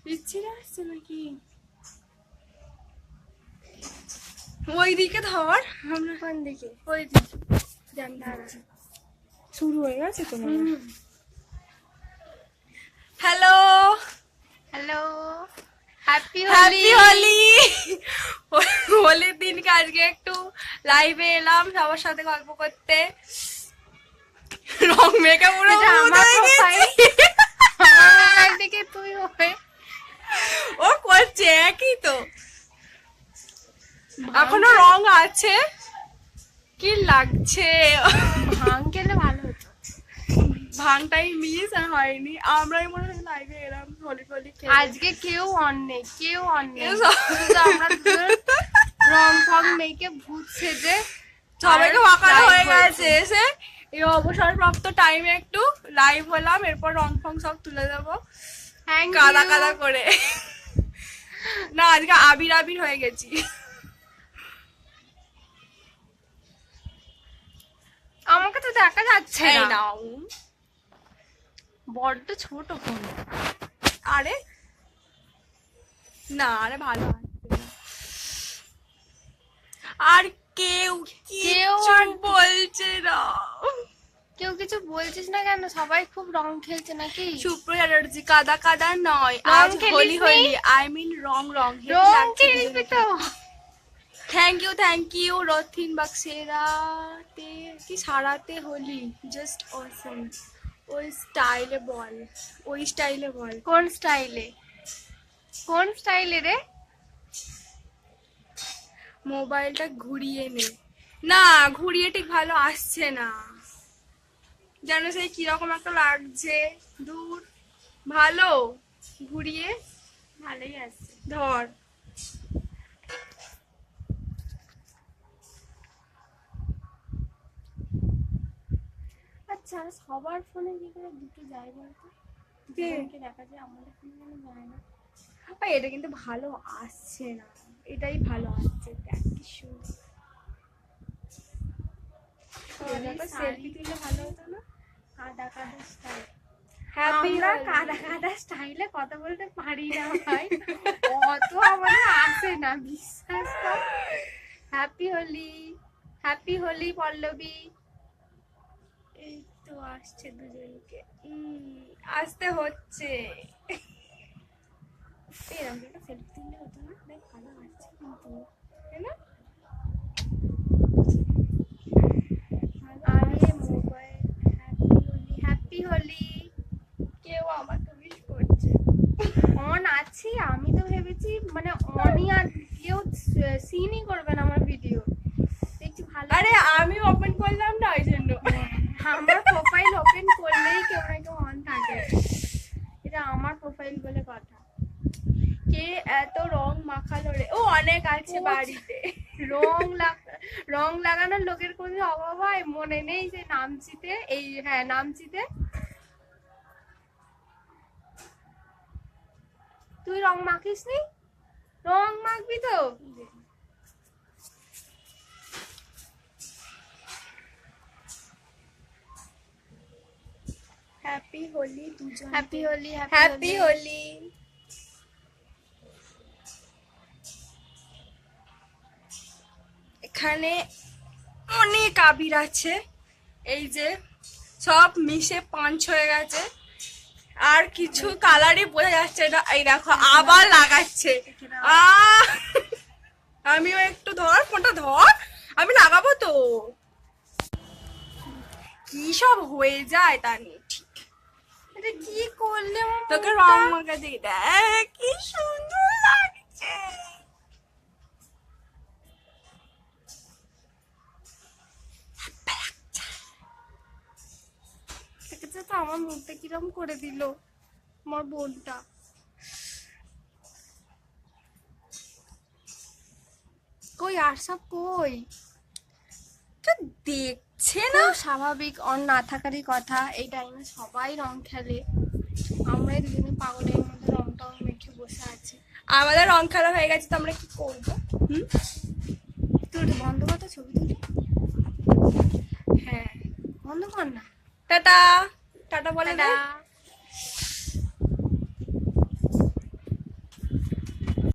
বিচ্ছিরি আসছে নাকি? ওইদিকে ধর। আমরা কোন দিকে? ওই দিকে জানতে শুরু হয়ে গেছে তোমার। Hello hello, happy happy Holi. হোলির দিনকে আজকে একটু লাইভে এলাম সবার সাথে গল্প করতে। রং মেখে পুরো আমার প্রোফাইল, আমার মোবাইল থেকে তুই হয়ে ও করছে একই তো, এখনো রং আছে। কি লাগছে? ভাঙ খেলে ভালো হতো। ভাঙটাই মিস আর হয়নি। আমরাই মনে হয় লাইভে এলাম হোলি ফলি খেলে। আজকে কেউ অন নেই, কেউ অন নেই, শুধু আমরা দুজন রং ফং মেখে ভূত সেজে সবাইকে ওয়াকানো হয়ে গেছে। এসে এই অবসরপ্রাপ্ত টাইমে একটু লাইভ হলাম, এরপর রং ফং সব তুলে দেবো কাদা কাদা করে। না আজকে আবির আবির হয়ে গেছি। আমাকে তো দেখা যাচ্ছে এই না, নাও। বড্ড ছোট ফোন। আরে না, আরে ভালো আসছে না। আর কেউ কেউ কেউ বলছে না। কেউ কিছু বলছিস না কেন? সবাই খুব রং খেলছে নাকি? সুপ্রিয় চ্যাটার্জি কাদা কাদা নয়, রং আজ খেলিসনি? হোলি হোলি, আই মিন রং রং। রং খেলবি তো? থ্যাংক ইউ রথিন বাক্সেরাতে কি সারাতে হোলি জাস্ট অসম। ওই স্টাইলে বল, ওই স্টাইলে বল। কোন স্টাইলে? কোন স্টাইলে রে? মোবাইলটা ঘুরিয়ে নে। না ঘুরিয়ে ঠিক ভালো আসছে না, যেন সেই কিরকম একটা লাগছে। দূর ভালো ঘুরিয়ে ভালোই আছে। ধর। আচ্ছা, সবার ফোনে কি করে দুটো যায় বলতো? কে? দুজনকে দেখা যায়, আমাদের ফোনে কেন যায় না? এটা কিন্তু ভালো আসছে না, এটাই ভালো আসছে। দেখ কি সুন্দর। সেলফি তুললে ভালো হতো না? কাদা কাদা স্টাইল। হ্যাপি আমরা কাদা কাদা স্টাইলে কথা বলতে পারি না ভাই, অত আমাদের আসে না, বিশ্বাস কর। Happy Holi, happy Holi Pallavi. এই তো আসছে দুজনকে, আসতে হচ্ছে। এরকম একটা সেলফি তুললে হতো না? দেখ ভালো আসছে কিন্তু, তাই না? আরে mobile, happy Holi, happy Holi. কেউ আমাকে উইশ করছে। অন আছি, আমি তো ভেবেছি মানে অনই, আর কেউ সিনই করবে না আমার ভিডিও। দেখছি ভালো। আরে আমি ওপেন করলাম না ওই জন্য। আমার প্রোফাইল ওপেন করলেই কেউ না কেউ অন থাকে, এটা আমার প্রোফাইল বলে কথা। কে এত রং মাখালো রে? ও অনেক আছে বাড়িতে। রং লাগানোর লোকের কোনো অভাব হয়? মনে নেই যে নামচিতে, এই হ্যাঁ নামচিতে তুই রং মাখিস নি? রং মাখবি তো? হ্যাপি হোলি দুজন। Happy Holi, happy Holi. এখানে অনেক আবির আছে, এই যে সব মিশে পাঁচ হয়ে গেছে, আর কিছু কালারই বোঝা যাচ্ছে না। এই দেখো আবার লাগাচ্ছে। আমিও একটু ধর ফোনটা ধর, আমি লাগাবো তো। কি সব হয়ে যায় তা নিয়ে ঠিক। এটা কি করলে তোকে রং মাখা দিই, দেখ কি সুন্দর লাগছে। দেখেছো তো আমার মুখটা কিরম করে দিল আমার বোনটা। কই আর সব কই? তো দেখছে না, না? স্বাভাবিক, অন না থাকারই কথা। এই টাইমে সবাই রং খেলে, আমরাই দুজনে পাগলের মধ্যে রং টং মেখে বসে আছি। আমাদের রং খেলা হয়ে গেছে, তো আমরা কি করবো? তুই বন্ধ কর তো, ছবি তুলি। হ্যাঁ বন্ধ কর না। টাটা টাটা বলে টাটা। দে।